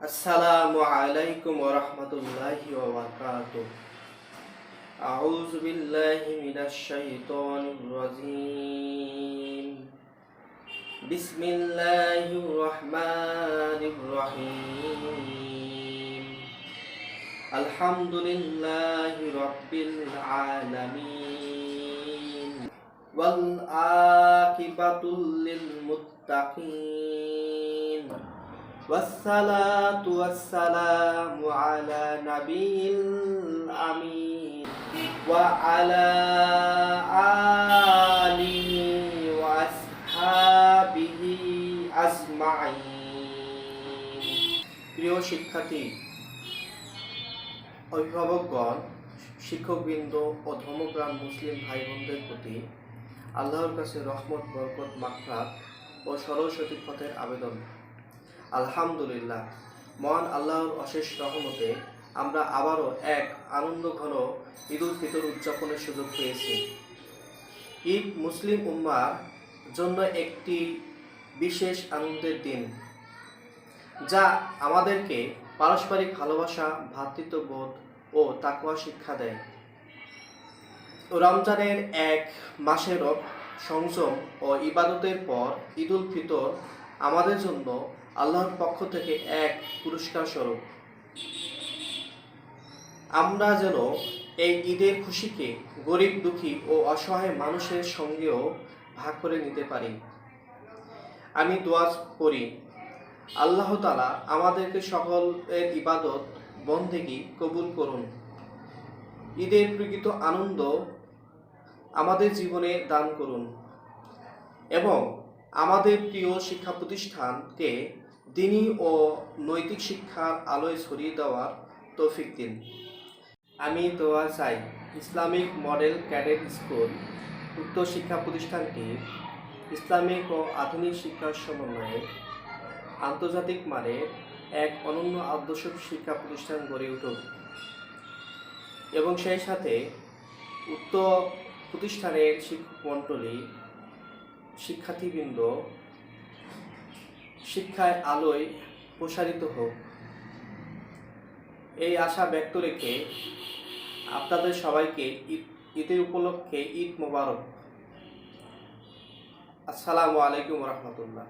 আসসালামু আলাইকুম ওয়া রাহমাতুল্লাহি ওয়া বারাকাতুহু। আউযু বিল্লাহি মিনাশ শাইতানির রাজীম। বিসমিল্লাহির রাহমানির রহিম। আলহামদুলিল্লাহি রাব্বিল আলামিন ওয়াল আকিবাতু লিল মুত্তাকিন। والصلاة والسلام على نبي الأمين وعلى آله وأصحابه أجمعين। প্রিয় শিক্ষার্থী, অভিভাবকগণ, শিক্ষকবৃন্দ ও ধর্মপ্রাণ মুসলিম ভাই বোনদের প্রতি আল্লাহর কাছে রহমত, বরকত, মাগফিরাত ও সরল সঠিক পথের আবেদন। আলহামদুলিল্লাহ, মহান আল্লাহর অশেষ রহমতে আমরা আবারও এক আনন্দঘন ঈদ উল ফিতর উদযাপনের সুযোগ পেয়েছি। ঈদ মুসলিম উম্মার জন্য একটি বিশেষ আনন্দের দিন, যা আমাদেরকে পারস্পরিক ভালোবাসা, ভ্রাতৃত্ববোধ ও তাকওয়া শিক্ষা দেয়। রমজানের এক মাসের সংযম ও ইবাদতের পর ঈদ উল ফিতর আমাদের জন্য আল্লাহর পক্ষ থেকে এক পুরস্কার স্বরূপ। আমরা যেন এই ঈদের খুশিকে গরিব, দুঃখী ও অসহায় মানুষের সঙ্গেও ভাগ করে নিতে পারি। আমি দোয়া করি, আল্লাহ তাআলা আমাদেরকে সকলের ইবাদত বন্দেগী কবুল করুন। ঈদের প্রকৃত আনন্দ আমাদের জীবনে দান করুন এবং আমাদের প্রিয় শিক্ষা প্রতিষ্ঠানকে দ্বীনি ও নৈতিক শিক্ষার আলোয় ছড়িয়ে দেওয়ার তৌফিক দিন। আমি দোয়া চাই ইসলামিক মডেল ক্যাডেট স্কুল উক্ত শিক্ষা প্রতিষ্ঠানটি ইসলামিক ও আধুনিক শিক্ষার সমন্বয়ে আন্তর্জাতিক মানের এক অনন্য আদর্শ শিক্ষা প্রতিষ্ঠান গড়ে উঠুক এবং সেই সাথে উক্ত প্রতিষ্ঠানের শিক্ষক মণ্ডলী, শিক্ষার্থীবৃন্দ শিক্ষায় আলোয় প্রসারিত হোক, এই আশা ব্যক্ত রেখে আপনাদের সবাইকে ঈদের উপলক্ষে ঈদ মোবারক। আসসালামু আলাইকুম ওয়া রাহমাতুল্লাহ।